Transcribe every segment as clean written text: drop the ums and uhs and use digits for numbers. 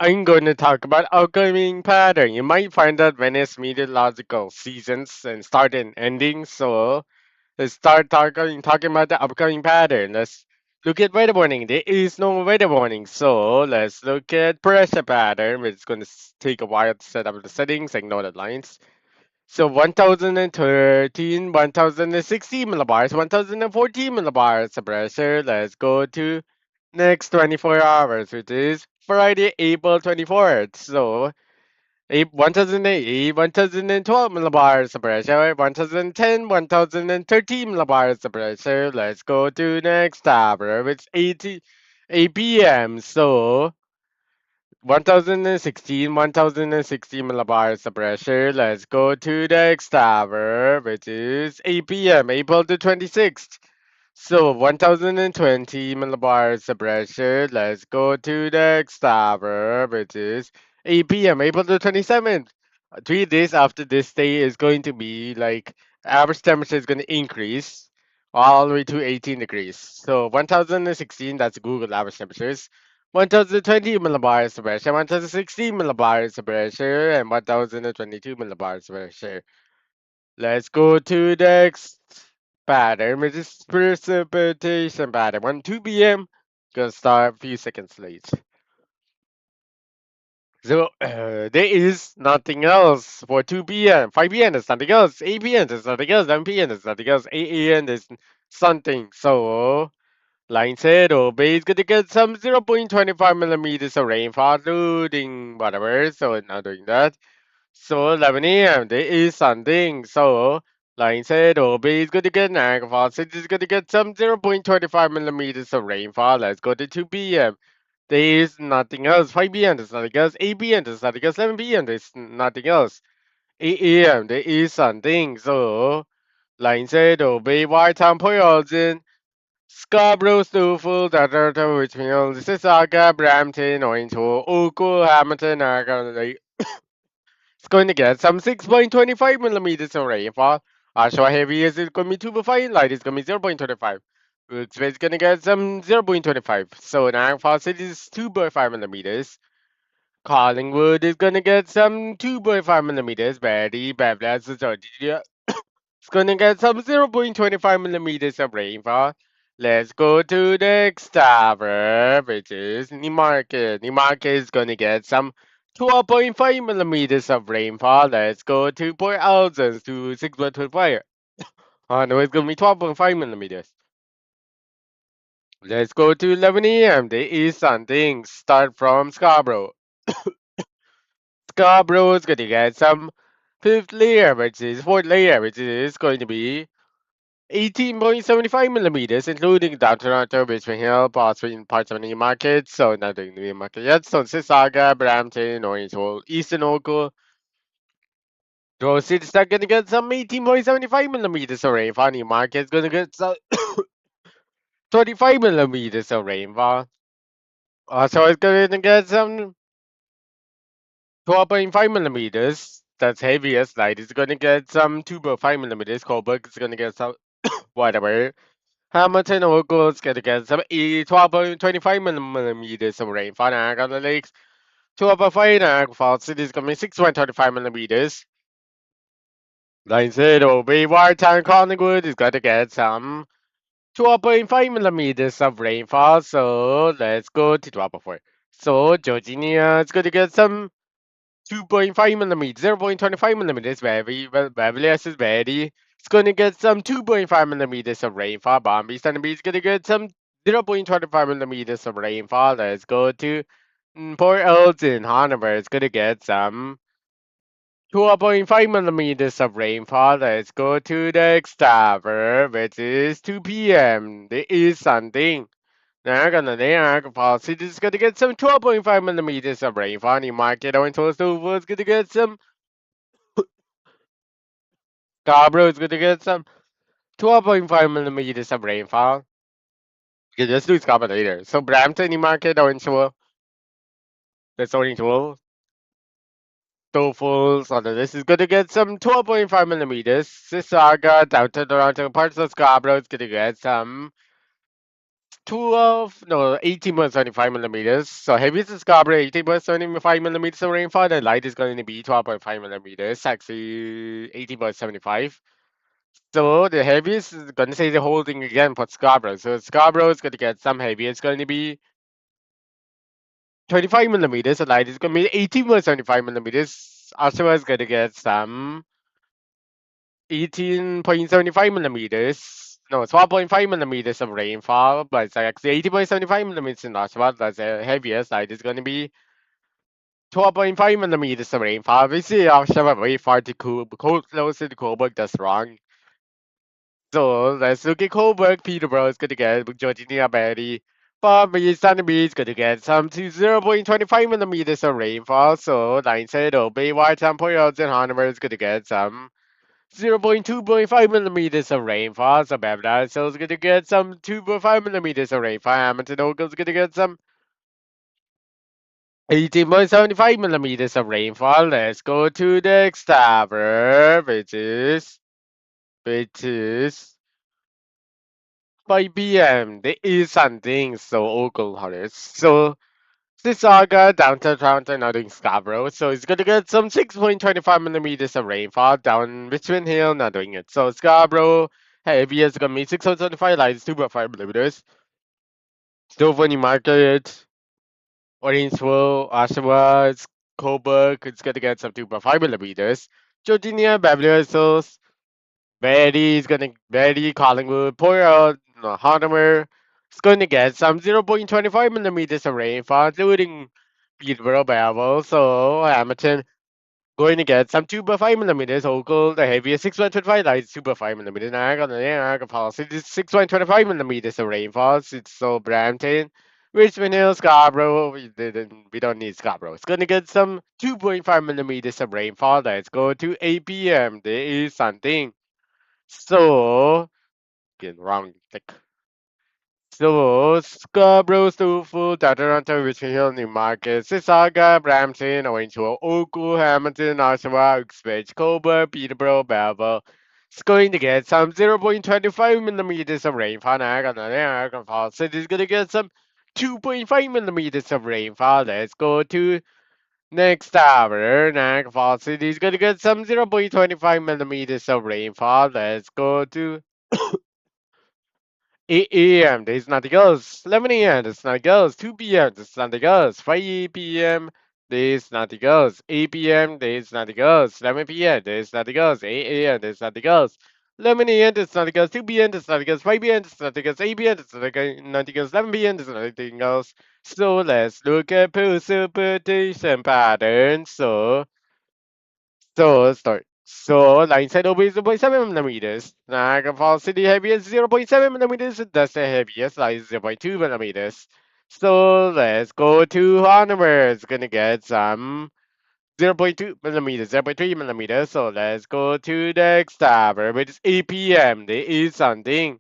I'm going to talk about upcoming pattern. You might find that Venice meteorological seasons and start and ending. So let's start talking about the upcoming pattern. Let's look at weather warning. There is no weather warning. So let's look at pressure pattern, which is going to take a while to set up the settings. Ignore the lines. So 1013, 1016 millibars, 1014 millibars of pressure. Let's go to next 24 hours, which is Friday, April 24th. So 1008, 1012 millibars of pressure, 1010, 1013 millibars of pressure. Let's go to next hour, which 8 p.m. So 1016 millibars of pressure. Let's go to the next hour, which is 8 p.m. April the 26th. So 1020 millibars of pressure. Let's go to the next hour, which is 8 p.m. April the 27th. 3 days after this day is going to be like average temperature is going to increase all the way to 18 degrees. So 1016, that's Google average temperatures. 1020 millibars of pressure, 1016 millibars of pressure, and 1022 millibars of pressure. Let's go to the next pattern, which is precipitation pattern. 2 p.m. Gonna start a few seconds late. So there is nothing else for 2 p.m. 5 p.m. there's nothing else. 8 p.m. there's nothing else. 7 p.m. there's nothing else. 8 a.m. there's something. So line zero, base gonna get some 0.25 millimeters of rainfall, including whatever. So not doing that. So 11 a.m. there is something. So line zero, base gonna get rainfall. So it's gonna get some 0.25 millimeters of rainfall. Let's go to 2 p.m. There is nothing else. 5 p.m. there's nothing else. 8 p.m. there's nothing else. 7 p.m. there's nothing else. 8 a.m. there is something. So line zero, bay white time origin. Scarborough, Stouffville, Richfield, Mississauga, Brampton, Orangewood, Oakville, Hamilton, Argonne. It's going to get some 6.25 millimeters of rainfall. Ashwa heavy is it going to be 2.5, light is going to be 0.25. It's going to get some 0.25. So now Fawcett is 2.5 millimeters. Collingwood is going to get some 2.5 millimeters. Betty, Bavlas, it's going to get some 0.25 millimeters of rainfall. Let's go to the next tower, which is Newmarket. Newmarket is going to get some 12.5 millimeters of rainfall. Let's go to Port Elgin to 6.25. Oh no, it's going to be 12.5 millimeters. Let's go to 11 a.m. There is something. Start from Scarborough. Scarborough is going to get some fifth layer, which is fourth layer, which is going to be 18.75 millimeters, including down Toronto, Richmond Hill, Boston, parts of the market. So not doing the new market yet. So Mississauga, Brampton, Orangeville, Eastern Oakville. Those cities are gonna get some 18.75 millimeters of rainfall. New market's gonna get some 25 millimeters of rainfall. So it's gonna get some 12.5 millimeters. That's heaviest. Light is gonna get some 2.5 millimeters. Coburg is gonna get some whatever. Hamilton Oakville's gonna get some 12.25 millimeters of rainfall. Niagara Lakes, 12.5. Niagara Falls City is gonna be 6.25 millimeters. Like I said, Bay Watertown Collingwood is gonna get some 12.5 millimeters of rainfall. So let's go to 12.4. So Georgia is gonna get some 2.5 millimeters, 0.25 millimeters. Beverly is very. It's going to get some 2.5 millimeters of rainfall. Bombay Sun Beach is going to get some 0.25 millimeters of rainfall. Let's go to Port Elgin, Hanover. It's going to get some 12.5 millimeters of rainfall. Let's go to the next tower, which is 2 p.m. There is something. Niagara Falls City is going to get some 12.5 millimeters of rainfall. New Market Orange Coastal is going to get some. Scarborough is going to get some 12.5 millimeters of rainfall. You can just do Scarborough later. So Brampton, New Market Orange that's Orange Tofu, so this is going to get some 12.5 millimeters. Mississauga, downtown Toronto, parts of Scarborough is going to get some 18.75 millimeters. So heaviest is Scarborough, 18.75 millimeters of rainfall. The light is going to be 12.5 millimeters, actually 18.75. So the heaviest is going to say the whole thing again for Scarborough. So Scarborough is going to get some heavy. It's going to be 25 millimeters. The light is going to be 18.75 millimeters. Oshawa is going to get some 18.75 millimeters. No, 12.5 millimeters of rainfall, but it's actually 18.75 millimeters in Oshawa. That's the heaviest. Light is going to be 12.5 millimeters of rainfall. We see Oshawa way far to closer to Coburg. That's wrong. So let's look at Coburg. Peterborough is going to get Georgina Berry. Palm Beach, Sunny Beach is going to get some to 0.25 millimeters of rainfall. So Line said, Baywatch and Port Elgin Hanover is going to get some 0.2.5 millimeters of rainfall. So Beverly Hills is going to get some 2.5 millimeters of rainfall. Hamilton Oakland is going to get some 18.75 millimeters of rainfall. Let's go to the next tower, which is 5 p.m. There is something so Oakland Hornets. So Sissaga, downtown Toronto, northern Scarborough. So it's gonna get some 6.25 millimeters of rainfall down Richmond Hill, not doing it. So Scarborough, heavy is gonna be 625 lights, 2.5 millimeters. Stovaney Market, Orangeville, Oshawa, Coburg, it's gonna get some 2.5 millimeters. Georginia, Beverly Hills, Very Collingwood, Port Hanover. It's going to get some 0.25 millimeters of rainfall, including Peterborough, Bevel. So Hamilton going to get some 2.5 millimeters. Oakland, the heaviest 6.25, like 2.5 millimeters. Niagara Falls, it is 6.25 millimeters of rainfall. It's so Brampton. Richmond Hill, Scarborough, we don't need Scarborough. It's going to get some 2.5 millimeters of rainfall. Let's go to 8 p.m. There is something. So, again, wrong. Like, so, Scarborough, Stouffville, Toronto, Richmond Hill, Newmarket, Sissaga, Brampton, Orangeville, Oakville, Hamilton, Oshawa, Uxbridge, Coburg, Peterborough, Belleville. It's going to get some 0.25 millimeters of rainfall. Niagara Falls City is going to get some 2.5 millimeters of rainfall. Let's go to next hour. Niagara Falls City is going to get some 0.25 millimeters of rainfall. Let's go to 8 a.m. There's nothing else. 11 a.m. There's nothing else. 2 p.m. There's nothing else. 5 p.m. There's nothing else. 8 p.m. There's nothing else. 11 p.m. There's nothing else. 8 a.m. There's nothing else. 11 a.m. There's nothing else. 2 p.m. There's nothing else. 5 p.m. There's nothing else. 8 p.m. There's nothing else. 11 p.m. There's nothing else. So let's look at precipitation patterns. So start. So line side over is 0.7 millimeters. Niagara Falls City heaviest 0.7 millimeters. That's the heaviest. Line is 0.2 millimeters. So let's go to Hanover. It's gonna get some 0.2 millimeters, 0.3 millimeters. So let's go to the next tower, which is 8 p.m. There is something.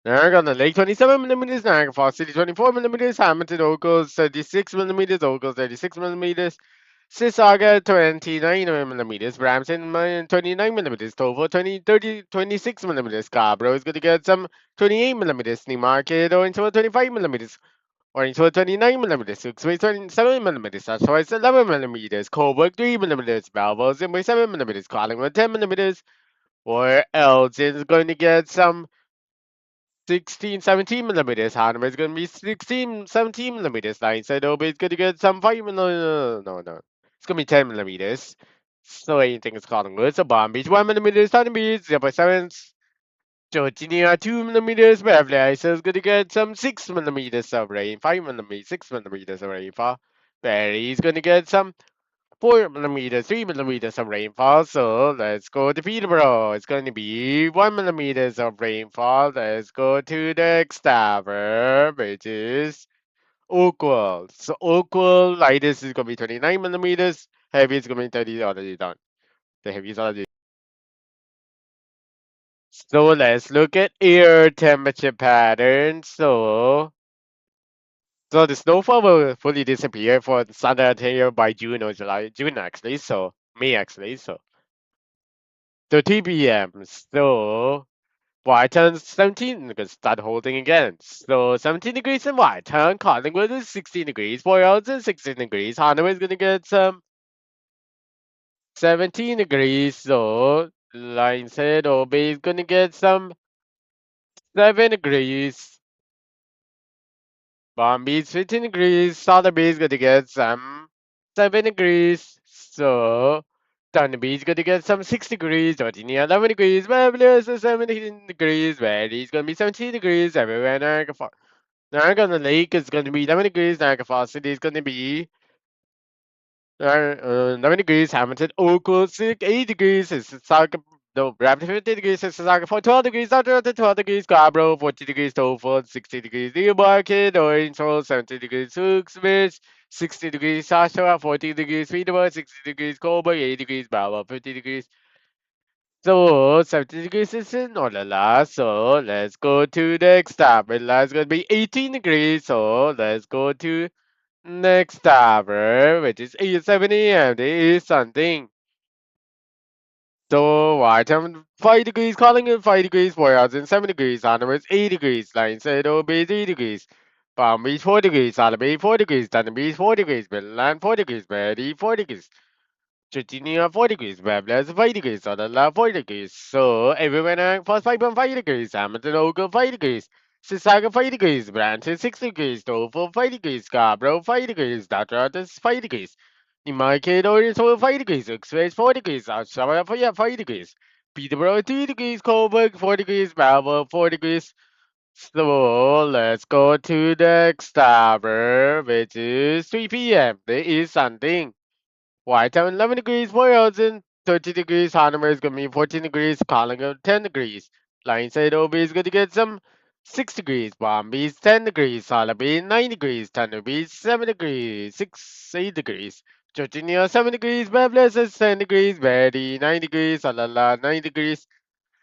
Niagara Lake 27 millimeters, Niagara Falls City 24 millimeters, Hamilton Oakles 36 millimeters, Oakles 36 millimeters, Sissaga 29 millimeters, Brampton 29 millimeters, Tovo 26 millimeters, Scarborough is going to get some 28 millimeters, Newmarket Orangeville 25 millimeters, Orangeville 29 millimeters, Uxbridge 27 millimeters, Oshawa 11 millimeters, Coburg 3 millimeters, Belleville 0.7 millimeters, Collingwood 10 millimeters, or Elgin is going to get some 16, 17 millimeters. Hanover is going to be 16, 17 millimeters. Line side over is going to get some 5 millimeters. No. It's going to be 10 millimeters. So anything is Collingwood. So Palm Beach 1 millimeter. Sunny Beach 0.7. Georginia 2 millimeters. Beverly Hills is going to get some 6 millimeters of rain. 5 millimeters, 6 millimeters of rainfall. Barrie is going to get some 4 millimeters, 3 millimeters of rainfall. So let's go to Peterborough. It's going to be 1 millimeters of rainfall. Let's go to the next tower, which is Oakville. So Oakville, lightest is going to be 29 millimeters. Heavy is going to be 30, already done. The heavy is already. So let's look at air temperature patterns. So the snowfall will fully disappear for Southern Ontario by June or July. June actually, so May actually. So 2 p.m. So Y turns 17, because start the whole thing again. So 17 degrees in Y turn, Collingwood is 16 degrees, 4 hours and 16 degrees. Hanover is gonna get some 17 degrees, so line said Obey is gonna get some 7 degrees. Bomb Beach 15 degrees, Sotheby is gonna get some 7 degrees. So Thunder Beach gonna get some 6 degrees, Georgina 11 degrees, Fabulous is 17 degrees, Ready's gonna be 17 degrees, everywhere Niagara Lake is gonna be 11 degrees, Niagara Falls City is gonna be 11 degrees, Hamilton, Oakland, 8 degrees, Mississauga, no, Rapid 50 degrees, Mississauga, 12 degrees, Dr. 12 degrees, Scarborough, 40 degrees, Towford, 60 degrees, Newmarket, Orange, 70 degrees, Hooksmith, 60 degrees, Oshawa, 40 degrees, Peterborough, 60 degrees, Coburg, 80 degrees, Balboa, 50 degrees. So, 70 degrees is in Olala, so let's go to the next stop. And that's gonna be 18 degrees, so let's go to next hour, which is 7 a.m. There is something. So item 5 degrees, calling in 5 degrees, 4 hours and 7 degrees, onwards 8 degrees, line said obey 3 degrees. Palm Beach 4 degrees, Alabama 4 degrees, Thunder Beach 4 degrees, Midland 4 degrees, Mary 4 degrees. Virginia 4 degrees, Babylon 5 degrees, Sonala 4 degrees. So everywhere plus 5.5 degrees, Hamilton Oakland 5 degrees, Sissaga 5 degrees, Branson 6 degrees, Tofu 5 degrees, Scarborough 5 degrees, Dr. Otis 5 degrees. In my case, Orange 5 degrees, Express 4 degrees, Oshawa 5 degrees, Peterborough 3 degrees, Coburg 4 degrees, Balboa 4 degrees. So let's go to the next hour, which is 3 p.m. There is something. Whitetown 11 degrees, Boylston 30 degrees, Hanover is gonna be 14 degrees, Collingwood 10 degrees, Lionside OB is gonna get some 6 degrees, Bombay's 10 degrees, Salaby 9 degrees, Thunder Beach 7 degrees, 8 degrees, Georgina 7 degrees, Babylon is 10 degrees, Verdi 9 degrees, Alala 9 degrees,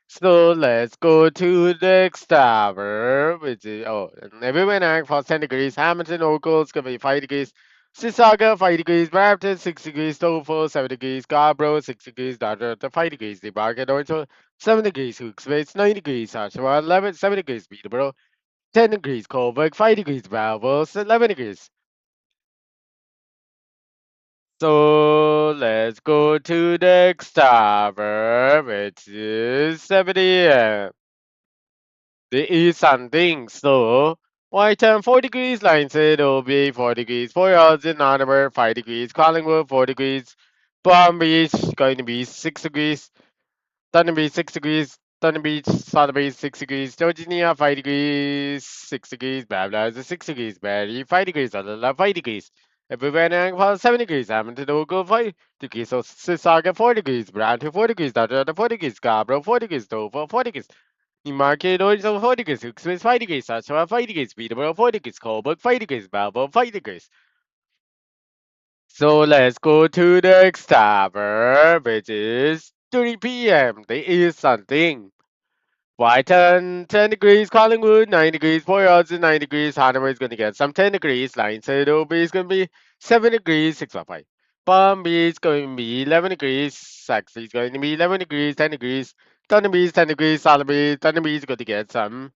so let's go to the next tower, which is and everywhere now for 10 degrees. Hamilton, Oakland's gonna be 5 degrees. Sissaga 5 degrees. Brampton 6 degrees. Stonefold 7 degrees. Scarborough 6 degrees. Dodger 5 degrees. The Bargain also 7 degrees. Hooksmith 9 degrees. Oshawa 7 degrees. Peterborough 10 degrees. Coburg 5 degrees. Balboa 11 degrees. So let's go to the next tower, which is 70. There is something. So, white turn 4 degrees, line said OB 4 degrees, 4 hours in Hanover 5 degrees, Collingwood 4 degrees, Palm Beach going to be 6 degrees, Thunder Beach 6 degrees, Thunder Beach, Southern Beach 6 degrees, Georgia 5 degrees, 6 degrees, Babylon 6 degrees, Barry 5 degrees, Adela 5 degrees. Everywhere now 7 degrees, Hamilton Ogo 5 degrees, so Sissaga 4 degrees, Brandon 4 degrees, Dodger 4 degrees, Scarborough 4 degrees, Dover 4 degrees. Newmarket also 4 degrees, Hooksmith 5 degrees, Oshawa 5 degrees, Peterborough 4 degrees, Coburg 5 degrees, Balboa 5 degrees. So let's go to the next tower, which is 3 p.m. There is something. Whiten 10 degrees, Collingwood 9 degrees, Port Hudson 9 degrees, Hanover is going to get some 10 degrees, Line Cedar is going to be 7 degrees, 6.5. Palm Beach is going to be 11 degrees, Saxon is going to be 11 degrees, 10 degrees, Thunder Beach 10 degrees, Salaby, Thunder Beach is going to get some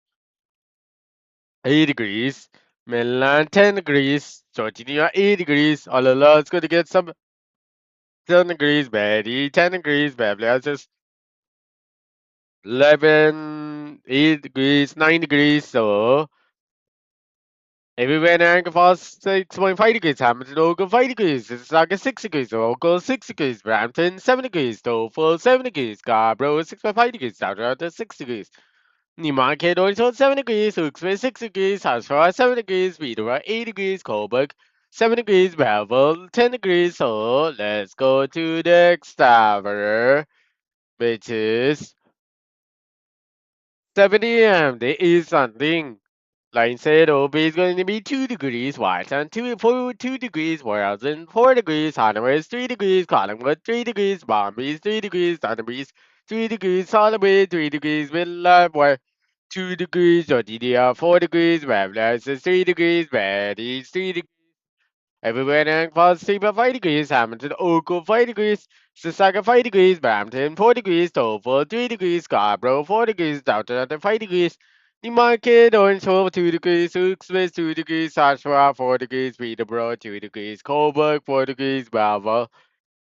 8 degrees, Milan 10 degrees, Georgia 8 degrees, Alala is going to get some 10 degrees, Betty 10 degrees, Beverly Hills 11, 8 degrees, 9 degrees, so everywhere in Anchor Falls 6.5 degrees, Hamilton Oakland 5 degrees, Mississauga 6 degrees, Oakland 6 degrees, Brampton 7 degrees, Tofu 7 degrees, Scarborough 6.5 degrees, Downtown 6 degrees, Newmarket also 7 degrees, Hooksville 6 degrees, Oshawa 7 degrees, Peterborough 8 degrees, Coburg 7 degrees, Belleville 10 degrees, so let's go to the next tower, which is 7 a.m. There is something. Line said OB is going to be 2 degrees, Whiteland 2 degrees, Wellington 4 degrees, Hanover is 3 degrees, Collingwood 3 degrees, Bombay is 3 degrees, Thunderbreeze 3 degrees, Solomon 3 degrees, Midland 2 degrees, Georgia 4 degrees, Babylon is 3 degrees, Betty is 3 degrees. Everywhere in Falsipa 5 degrees, Hamilton Oco 5 degrees, Sasaka 5 degrees, Brampton 4 degrees, Tofu 3 degrees, Scarborough 4 degrees, Downton 5 degrees, Newmarket, Orange Grove 2 degrees, Uxbridge 2 degrees, Oshawa 4 degrees, Peterborough 2 degrees, Coburg 4 degrees, Bravo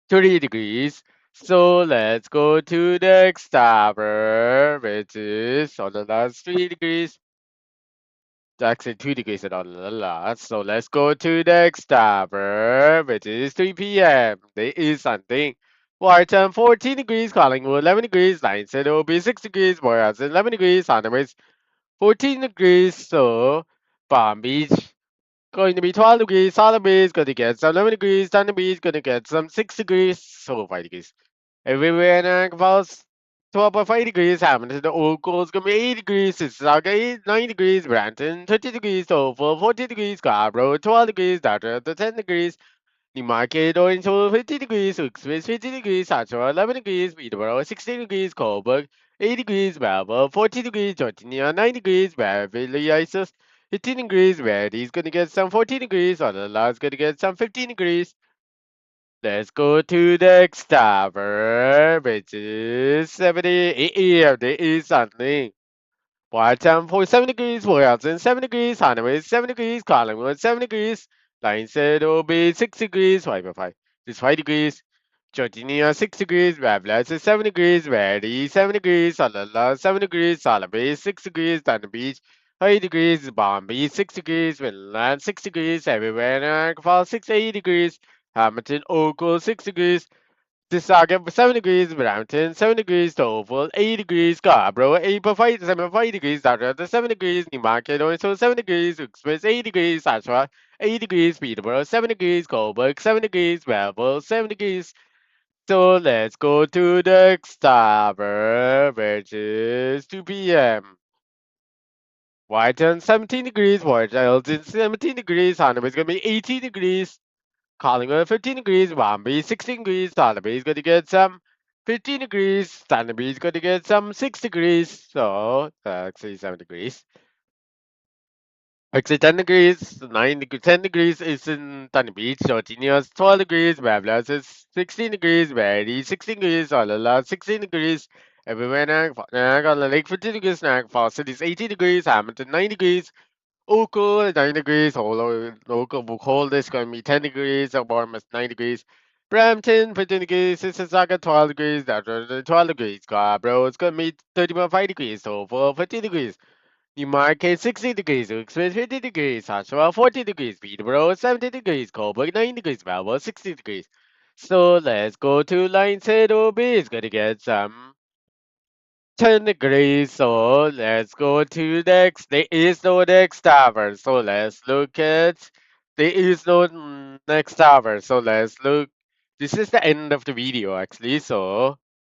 3 degrees. So let's go to the next tower, which is on the last 3 degrees. Actually, 2 degrees and on the last. So let's go to the next tower, which is 3 p.m. There is something. Warton 14 degrees, Collingwood 11 degrees, Lionshead will be 6 degrees, Morehouse 11 degrees, Underwoods 14 degrees. So Palm Beach going to be 12 degrees, Solid Beach going to get some 11 degrees, Thunder Beach going to get some 6 degrees, so 5 degrees. Everywhere in Niagara Falls, 12.5 degrees. Hamilton, the Old Coast, gonna be 8 degrees. Mississauga, 9 degrees. Brampton, 30 degrees. Tofu, 40 degrees. Scarborough, 12 degrees. Downton, 10 degrees. Newmarket, Orange Grove, 50 degrees. Uxbridge, 50 degrees. Oshawa, 11 degrees. Peterborough, 16 degrees. Coburg, 8 degrees. Melbourne, 40 degrees. Georgia, 9 degrees. Beverly Isis, 15 degrees. Reddy's gonna get some 14 degrees. Honolulu's gonna get some 15 degrees. Let's go to the next tower, which is 78 AM. There is something. Watertown 47 degrees, Williamson 7 degrees, Hanaway 7 degrees, Collingwood 7 degrees, Line said will be 6 degrees, 5.5. It's 5 degrees. Georginia 6 degrees, Bablas is 7 degrees, Verdi 7 degrees, Salala 7 degrees, Salabay 6 degrees, Thunder Beach 8 degrees, Bombay 6 degrees, Winland 6 degrees, everywhere in Niagara Falls 6 8 degrees, Hamilton Oakville 6 degrees, Mississauga 7 degrees, Brampton 7 degrees, Toval 8 degrees, Scarborough 8.5 7.5 degrees, Downton 7 degrees, Newmarket also 7 degrees, Uxbridge 8 degrees, Oshawa 8 degrees, Peterborough 7 degrees, Coburg 7 degrees, Melville 7 degrees. So let's go to the next tower, which is 2 p.m. Whiteton 17 degrees, Whiteton 17 degrees, Hanover is going to be 18 degrees, Collingwood 15 degrees, Bombay 16 degrees, Thunderbay is going to get some 15 degrees, Thunderbay is going to get some 6 degrees, so actually 7 degrees. Actually 10 degrees, 10 degrees is in Thunder Beach, Georginia's 12 degrees, Bablas is 16 degrees, Verdi 16 degrees, Olala 16 degrees, everywhere Niagara Lake 15 degrees, Niagara Falls City is 18 degrees, Hamilton 9 degrees, Oakville 9 degrees, local cold is going to be 10 degrees, Bournemouth 9 degrees, Brampton 15 degrees, Mississauga 12 degrees, 12 degrees, Scarborough it's going to be 30.5 degrees, so for 15 degrees. Newmarket 60 degrees, Uxbridge 50 degrees, Oshawa 40 degrees, Peterborough 70 degrees, Coburg 9 degrees, Melbourne 60 degrees. So let's go to Lionshead OB. It's gonna get some 10 degrees. So let's go to next. There is no next tower. So let's look at. There is no next tower. So let's look. This is the end of the video actually. So